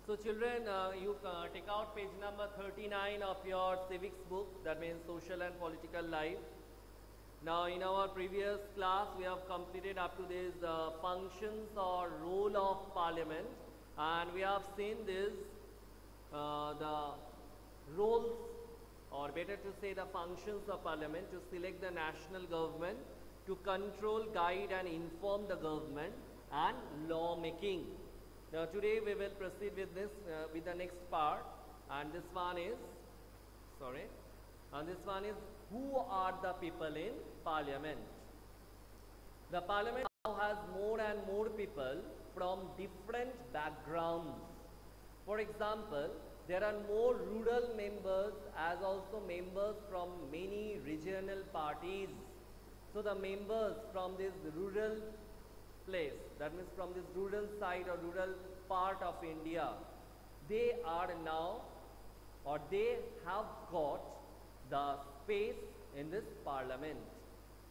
So children, you take out page number 39 of your civics book, that means social and political life. Now in our previous class we have completed up to this functions or role of parliament, and we have seen this the roles, or better to say the functions of parliament: to select the national government, to control, guide and inform the government, and law making. Now today we will proceed with this with the next part, and this one is who are the people in parliament. The parliament now has more and more people from different backgrounds. For example, there are more rural members as also members from many regional parties. So the members from this rural place, that means from this rural side or rural part of India, they are now, or they have got the space in this parliament.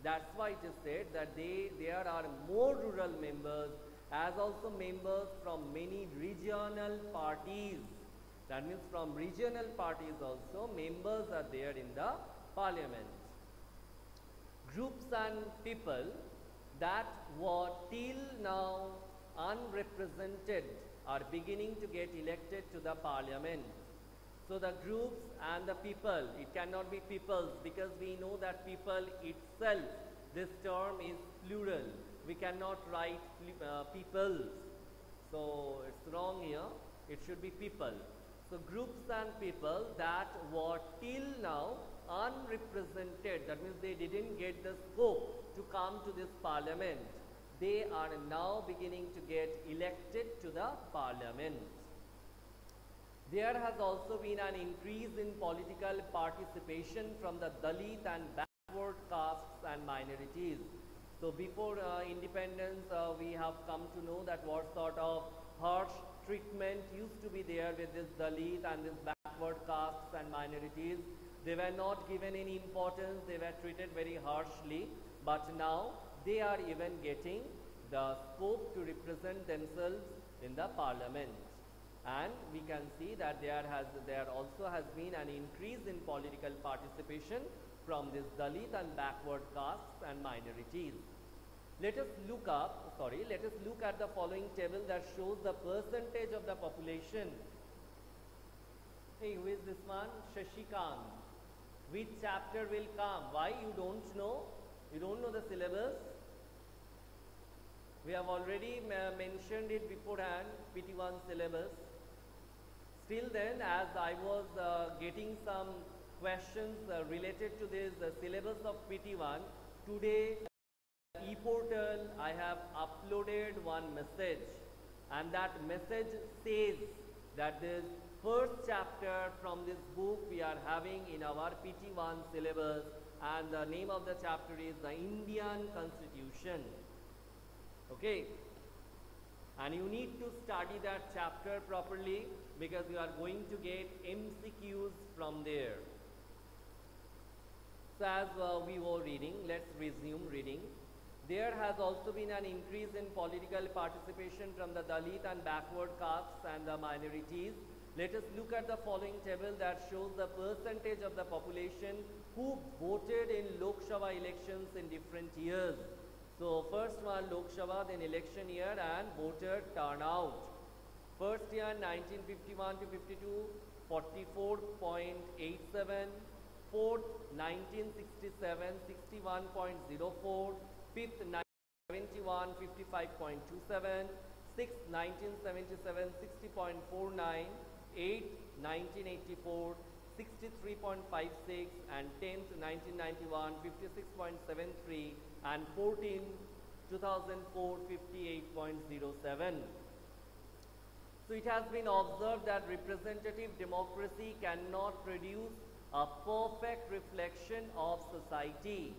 That's why it is said that there are more rural members as also members from many regional parties. That means from regional parties also members are there in the parliament. Groups and people that were till now unrepresented are beginning to get elected to the parliament. So the groups and the people, it cannot be peoples, because we know that people itself, this term is plural. We cannot write peoples. So it's wrong here. It should be people. So groups and people that were till now unrepresented, that means they didn't get the scope to come to this parliament, they are now beginning to get elected to the parliament. There has also been an increase in political participation from the Dalit and backward castes and minorities. So before independence, we have come to know that what sort of harsh treatment used to be there with this Dalit and this backward castes and minorities. They were not given any importance, they were treated very harshly, but now they are even getting the scope to represent themselves in the parliament. And we can see that there also has been an increase in political participation from this Dalit and backward castes and minorities. Let us look at the following table that shows the percentage of the population. Hey, who is this one? Shashikant. Which chapter will come? Why you don't know? You don't know the syllabus? We have already mentioned it beforehand, PT1 syllabus. Still then, as I was getting some questions related to this syllabus of PT1, today e-portal I have uploaded one message, and that message says that this first chapter from this book we are having in our PT1 syllabus, and the name of the chapter is the Indian Constitution. Okay, and you need to study that chapter properly, because you are going to get MCQs from there. So as we were reading, let's resume reading. There has also been an increase in political participation from the Dalit and backward castes and the minorities. Let us look at the following table that shows the percentage of the population who voted in Lok Sabha elections in different years. So first one Lok Sabha, then election year and voter turnout. First year 1951 to 52, 44.87. Fourth 1967, 61.04. Fifth 1971, 55.27. Sixth 1977, 60.49. Eighth 1984, 63.56, and 10th 1991, 56.73, and 14th 2004, 58.07. So it has been observed that representative democracy cannot produce a perfect reflection of society.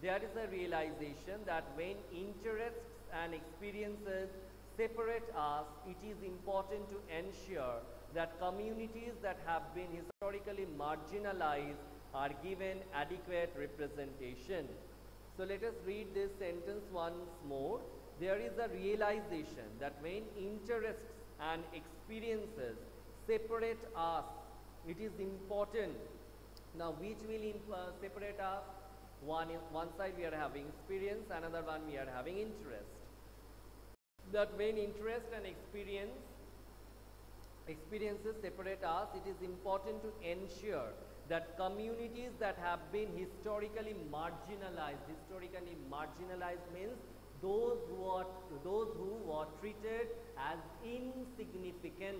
There is a realization that when interests and experiences separate us, it is important to ensure that communities that have been historically marginalized are given adequate representation. So let us read this sentence once more. There is a realization that when interests and experiences separate us. It is important. Now, which will separate us? One side we are having experience, another one we are having interest. That when interest and experiences separate us, it is important to ensure that communities that have been historically marginalized means those who were treated as insignificant,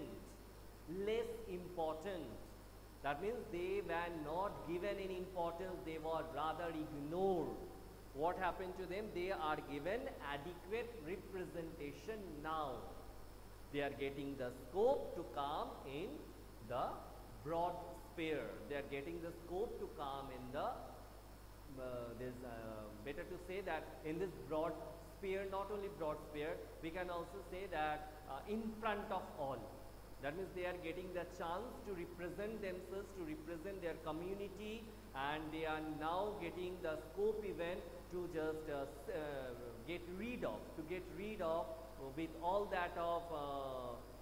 less important. That means they were not given any importance, they were rather ignored. What happened to them? They are given adequate representation now. They are getting the scope to come in the broad sphere. They are getting the scope to come in the, better to say that in this broad sphere, not only broad sphere, we can also say that in front of all. That means they are getting the chance to represent themselves, to represent their community, and they are now getting the scope even to just get rid of with all that of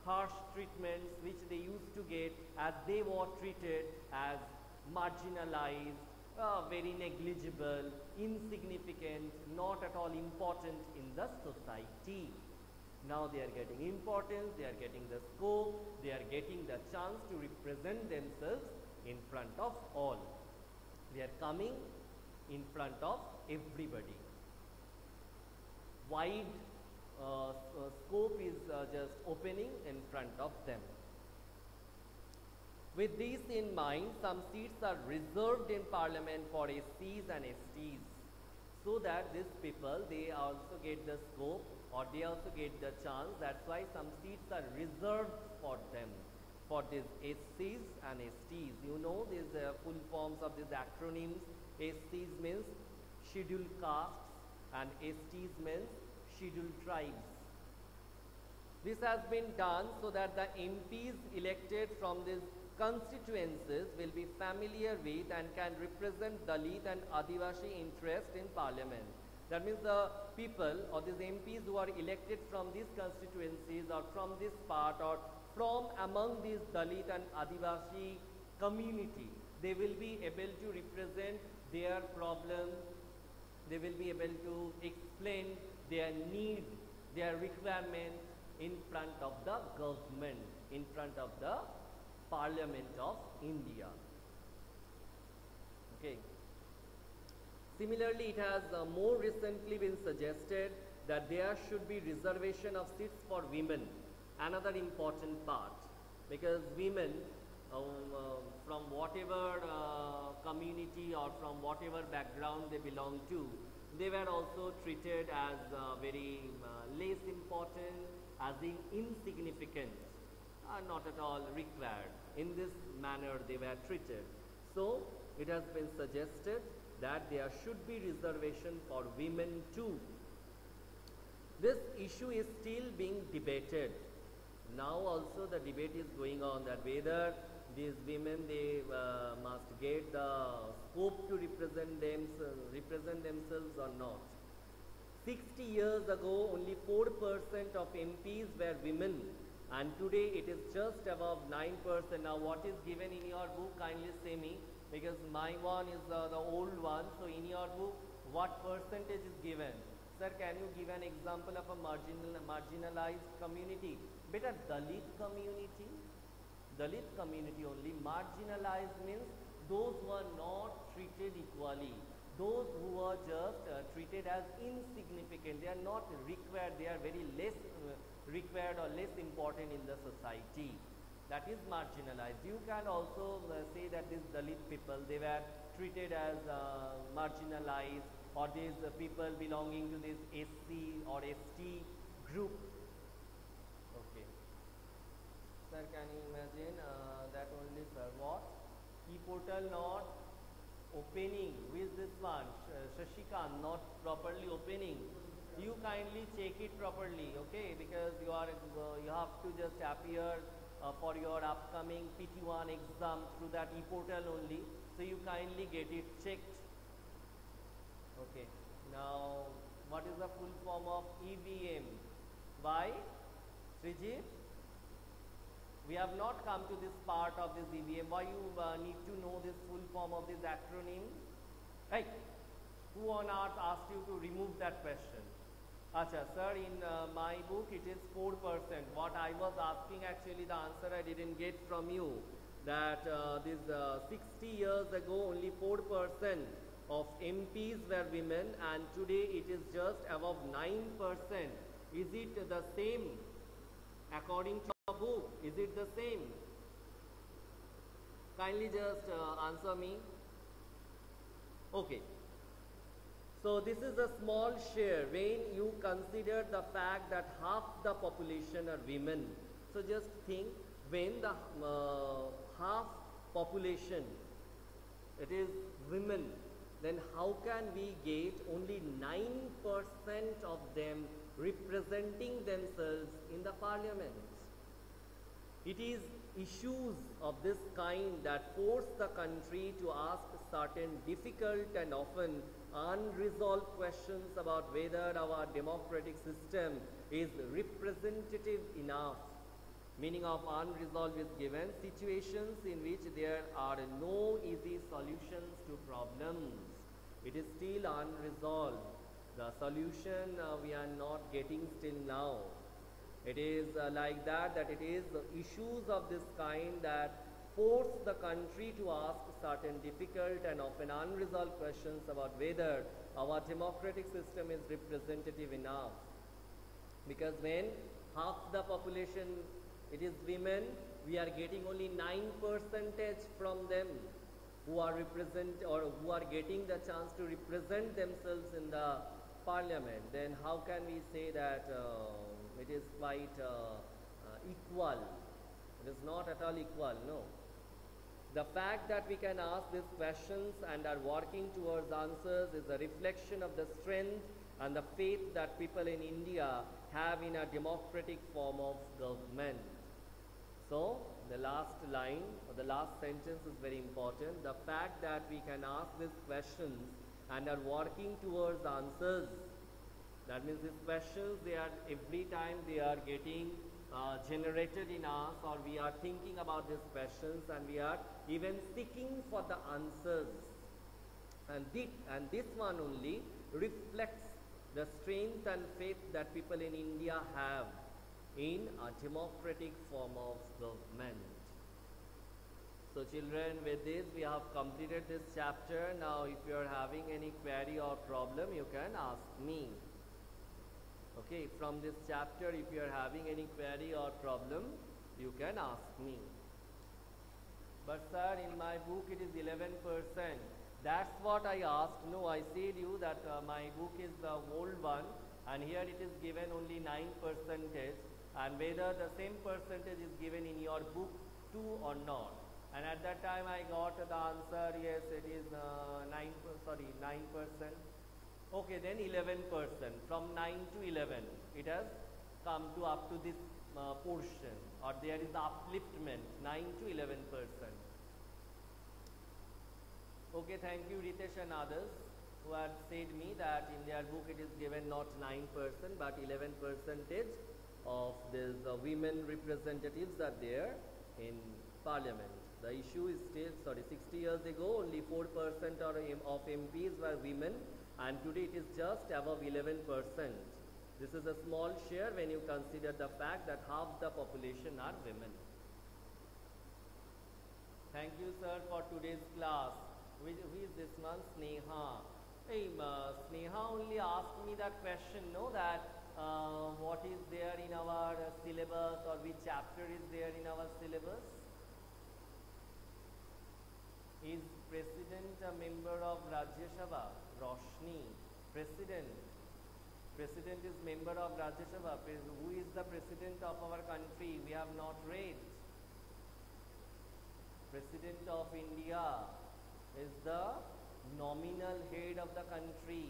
harsh treatments which they used to get, as they were treated as marginalized, very negligible, insignificant, not at all important in the society. Now they are getting importance, they are getting the scope, they are getting the chance to represent themselves in front of all. They are coming in front of everybody. Wide scope is just opening in front of them. With this in mind, some seats are reserved in Parliament for SCs and STs, so that these people, they also get the scope, or they also get the chance. That's why some seats are reserved for them, for these SCs and STs. You know these full forms of these acronyms. SCs means scheduled castes and STs means scheduled tribes. This has been done so that the MPs elected from these constituencies will be familiar with and can represent Dalit and Adivasi interest in Parliament. That means the people or these MPs who are elected from these constituencies or from this part or from among these Dalit and Adivasi community, they will be able to represent their problems, they will be able to explain their need, their requirement in front of the government, in front of the Parliament of India. Okay. Similarly, it has more recently been suggested that there should be reservation of seats for women, another important part, because women from whatever community or from whatever background they belong to, they were also treated as very less important, as insignificant, not at all required. In this manner they were treated. So it has been suggested that there should be reservation for women too. This issue is still being debated. Now also the debate is going on that whether these women, they must get the scope to represent themselves or not. 60 years ago, only 4% of MPs were women, and today it is just above 9%. Now, what is given in your book? Kindly say me, because my one is the old one. So, in your book, what percentage is given? Sir, can you give an example of a marginalized community? Better Dalit community. Dalit community only. Marginalized means those who are not treated equally, those who are just treated as insignificant. They are not required, they are very less required or less important in the society. That is marginalized. You can also say that these Dalit people, they were treated as marginalized, or these people belonging to this SC or ST group. Okay. Sir, can you imagine that only, sir, what? E-portal not opening. Who is this one? Shashikant not properly opening. You kindly check it properly, okay? Because you have to just appear for your upcoming PT1 exam through that e-portal only. So you kindly get it checked. Okay. Now, what is the full form of EVM? Why? Srijit? We have not come to this part of this EVM. Why you need to know this full form of this acronym? Right? Who on earth asked you to remove that question? Acha, sir, in my book it is 4%. What I was asking, actually the answer I didn't get from you. That this 60 years ago only 4% of MPs were women, and today it is just above 9%. Is it the same according to your book? Is it the same? Kindly just answer me. Okay. So this is a small share when you consider the fact that half the population are women. So just think, when the half population it is women, then how can we get only 9% of them representing themselves in the parliament? It is issues of this kind that force the country to ask certain difficult and often unresolved questions about whether our democratic system is representative enough. Meaning of unresolved is given situations in which there are no easy solutions to problems. It is still unresolved. The solution we are not getting still now. It is like that it is issues of this kind that force the country to ask certain difficult and often unresolved questions about whether our democratic system is representative enough. Because when half the population it is women, we are getting only 9% from them who are getting the chance to represent themselves in the parliament. Then how can we say that it is quite equal? It is not at all equal, no. The fact that we can ask these questions and are working towards answers is a reflection of the strength and the faith that people in India have in a democratic form of government. So, the last line or the last sentence is very important. The fact that we can ask these questions and are working towards answers, that means these questions, they are every time they are getting generated in us, or we are thinking about these questions and we are even seeking for the answers. And this one only reflects the strength and faith that people in India have in a democratic form of government. So children, with this we have completed this chapter. Now if you are having any query or problem, you can ask me. Okay, from this chapter if you are having any query or problem, you can ask me. But sir, in my book it is 11%. That's what I asked. No, I said you that my book is the old one, and here it is given only 9%, and whether the same percentage is given in your book too or not. And at that time I got the answer, yes, it is 9%. Okay, then 11%. From 9 to 11, it has come to up to this portion, or there is upliftment, 9 to 11%. Okay, thank you Ritesh and others who had said me that in their book it is given not 9% but 11% of these women representatives are there in parliament. The issue is still, 60 years ago only 4% of MPs were women, and today it is just above 11%. This is a small share when you consider the fact that half the population are women. Thank you sir for today's class. Who is this one? Sneha. Hey, Sneha only asked me that question, no, that what is there in our syllabus, or which chapter is there in our syllabus? Is President a member of Rajya Sabha? Roshni. President is member of Rajya Sabha. Who is the President of our country? We have not read. President of India is the nominal head of the country,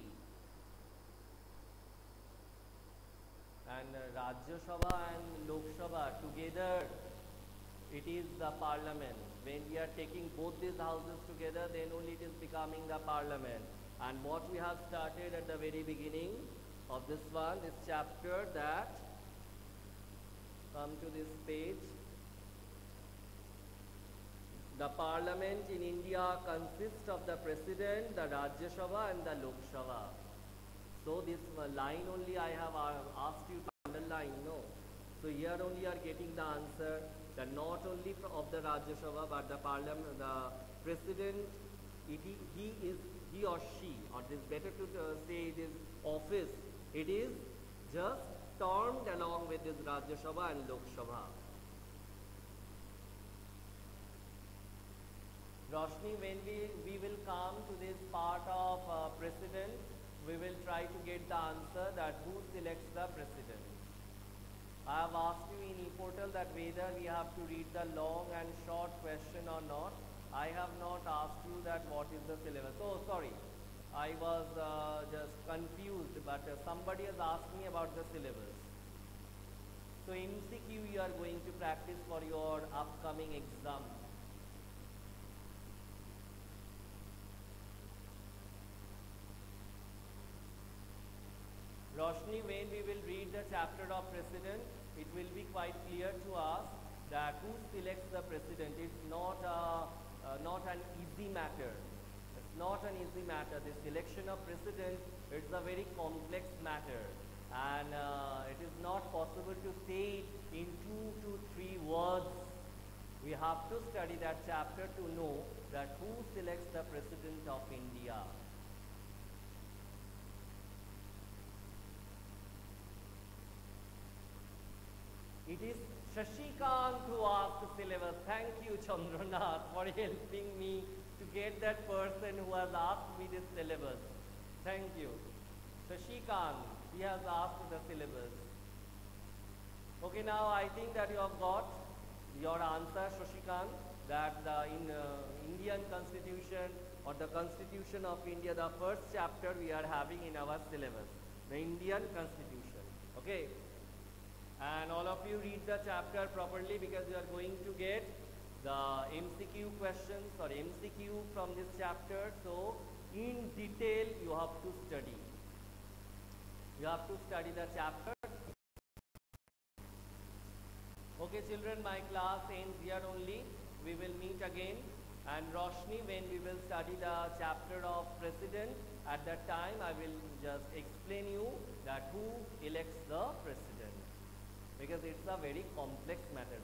and Rajya Sabha and Lok Sabha together, it is the parliament. When we are taking both these houses together, then only it is becoming the parliament. And what we have started at the very beginning of this chapter, that come to this page, The parliament in India consists of the president, the Rajya Sabha and the Lok Sabha. So this line only I have asked you to underline, no. So here only you are getting the answer that not only of the Rajya Sabha but the parliament, the president, he or she, or it is better to say it is office, it is just termed along with this Rajya Sabha and Lok Sabha. Roshni, when we will come to this part of president, we will try to get the answer that who selects the president. I have asked you in e-portal that whether we have to read the long and short question or not. I have not asked you that what is the syllabus. Oh, sorry. I was just confused, but somebody has asked me about the syllabus. So MCQ you are going to practice for your upcoming exam. Roshni, when we will read the chapter of president, it will be quite clear to us that who selects the president. It's not an easy matter. It's not an easy matter. The selection of president, it's a very complex matter, and it is not possible to say it in 2 to 3 words. We have to study that chapter to know that who selects the president of India. It is Shashikant who asked the syllabus. Thank you, Chandranath, for helping me to get that person who has asked me this syllabus. Thank you. Shashikant, he has asked the syllabus. Okay, now I think that you have got your answer, Shashikant, that in Indian Constitution or the Constitution of India, the first chapter we are having in our syllabus, the Indian Constitution. Okay. And all of you read the chapter properly because you are going to get the MCQ questions or MCQ from this chapter. So in detail you have to study. You have to study the chapter. Okay children, my class ends here only. We will meet again. And Roshni, when we will study the chapter of president, at that time I will just explain you that who elects the president. Because it's a very complex matter.